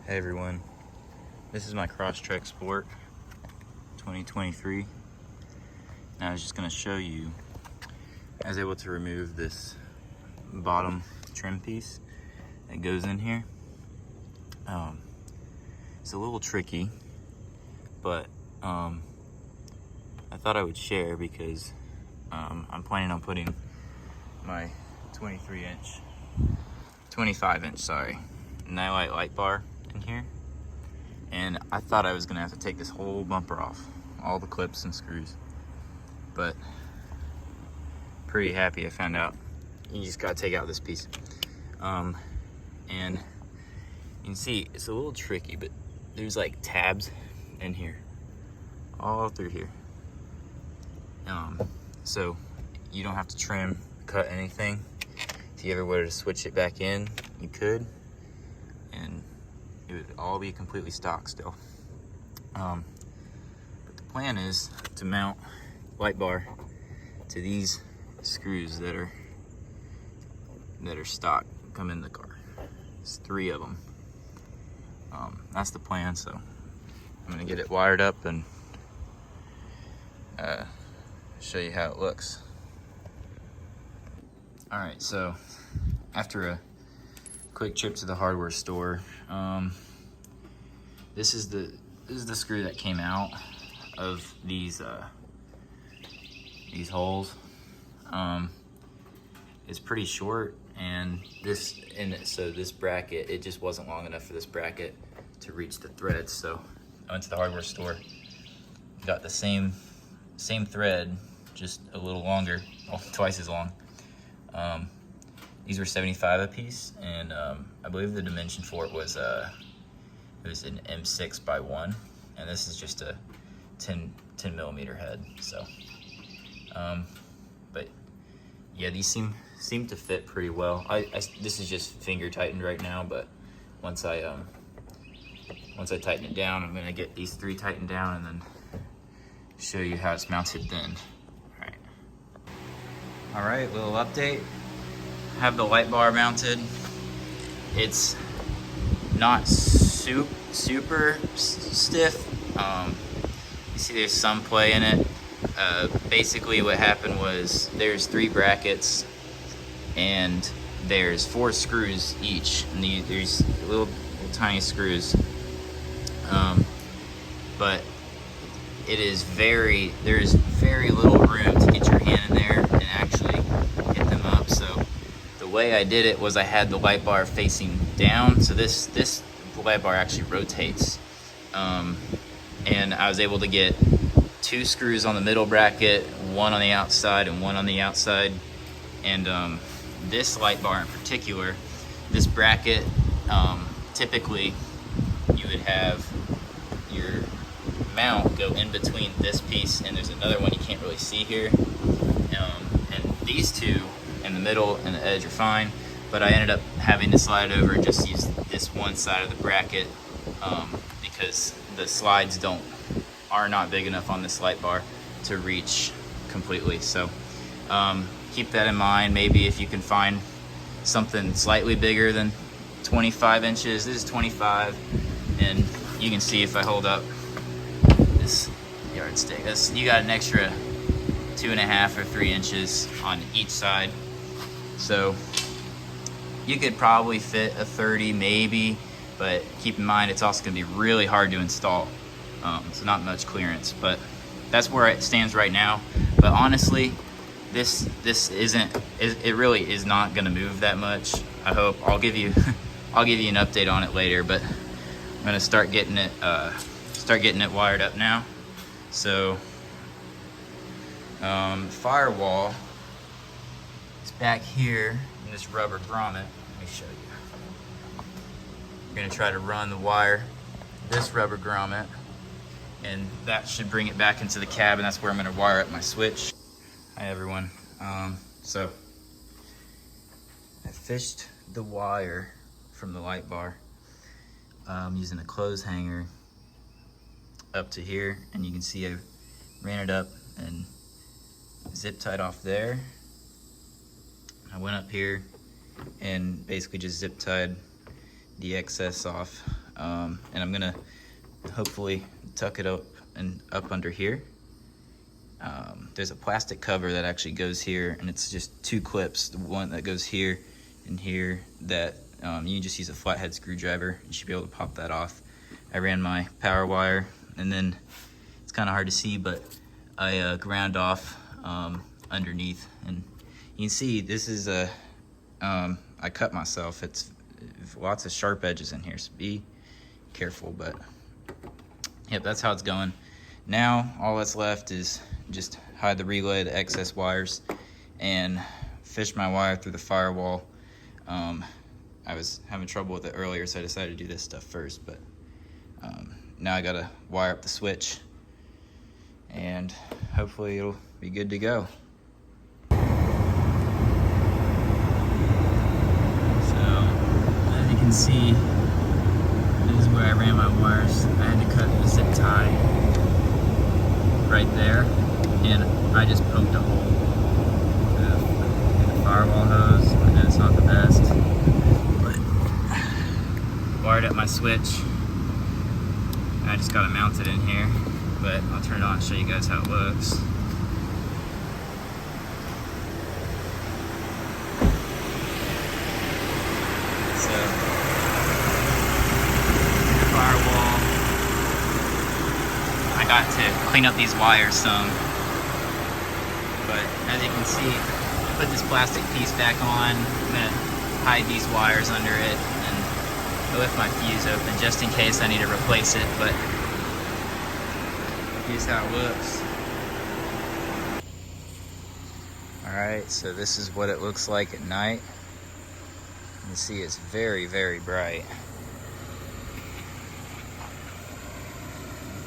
Hey everyone, this is my CROSSTREK Sport 2023. And I was just going to show you, I was able to remove this bottom trim piece that goes in here. It's a little tricky, but I thought I would share because I'm planning on putting my 25 inch, Nightlight light bar in here, and I thought I was gonna have to take this whole bumper off, all the clips and screws, but pretty happy I found out you just gotta take out this piece. And you can see it's a little tricky, but there's like tabs in here, all through here. So you don't have to trim, cut anything. If you ever were to switch it back in, you could, and it would all be completely stock still. But the plan is to mount light bar to these screws that are stock, come in the car. There's 3 of them. That's the plan, so I'm gonna get it wired up and show you how it looks. All right, so after a quick trip to the hardware store, this is the screw that came out of these holes. It's pretty short, and so this bracket, it just wasn't long enough for this bracket to reach the threads. So I went to the hardware store, got the same thread, just a little longer, well, twice as long. These were 75 a piece, and I believe the dimension for it was an M6 by 1, and this is just a 10 millimeter head. So, but yeah, these seem to fit pretty well. This is just finger tightened right now, but once I tighten it down, I'm gonna get these 3 tightened down and then show you how it's mounted then. All right, little update. Have the light bar mounted. It's not super stiff. You see there's some play in it. Basically what happened was there's 3 brackets and there's 4 screws each, and there's little tiny screws. But there's very little room to get your hand in there and actually get them up. So the way I did it was I had the light bar facing down, so this light bar actually rotates, and I was able to get 2 screws on the middle bracket, 1 on the outside and 1 on the outside. And this light bar in particular, this bracket, typically you would have your mount go in between this piece, and there's another one you can't really see here, and these 2 in the middle and the edge are fine, but I ended up having to slide over and just use this one side of the bracket, because the slides are not big enough on this light bar to reach completely. So keep that in mind. Maybe if you can find something slightly bigger than 25 inches, this is 25, and you can see if I hold up this yardstick, you got an extra 2.5 or 3 inches on each side. So you could probably fit a 30 maybe, but keep in mind it's also going to be really hard to install, so not much clearance. But that's where it stands right now. But honestly, this really is not going to move that much. I hope. I'll give you an update on it later, but I'm going to start getting it wired up now. So firewall is back here in this rubber grommet. Let me show you. We're going to try to run the wire this rubber grommet, and that should bring it back into the cab, and that's where I'm going to wire up my switch. Hi everyone. So I fished the wire from the light bar using a clothes hanger up to here, and you can see I ran it up and zip tied off there. I went up here and basically just zip tied the excess off. And I'm gonna hopefully tuck it up and up under here. There's a plastic cover that actually goes here, and it's just 2 clips. The one that goes here and here that you just use a flathead screwdriver. You should be able to pop that off. I ran my power wire, and then it's kind of hard to see, but I ground off underneath, and you can see this is a I cut myself. It's lots of sharp edges in here, so be careful. But yep, that's how it's going. Now all that's left is just hide the relay, the excess wires, and fish my wire through the firewall. I was having trouble with it earlier, so I decided to do this stuff first, but now I gotta wire up the switch, and hopefully it'll be good to go. So, as you can see, this is where I ran my wires. I had to cut the zip tie right there, and I just poked a hole through the firewall hose. I know it's not the best, but wired up my switch. I just got it mounted in here, but I'll turn it on and show you guys how it looks. So, firewall. I got to clean up these wires some, but as you can see, put this plastic piece back on. I'm gonna hide these wires under it, and I lift my fuse open just in case I need to replace it, but here's how it looks. Alright, so this is what it looks like at night. You can see it's very, very bright.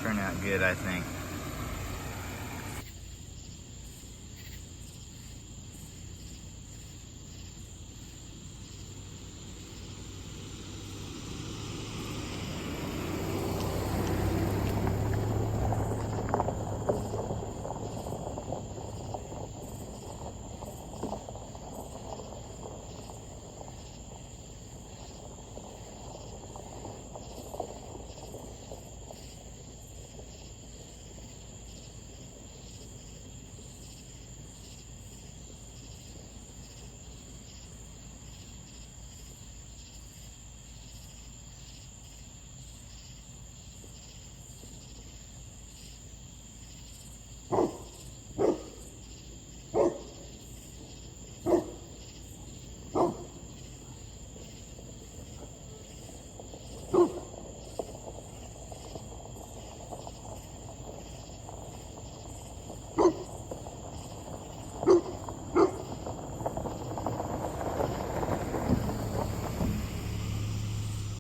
Turned out good, I think.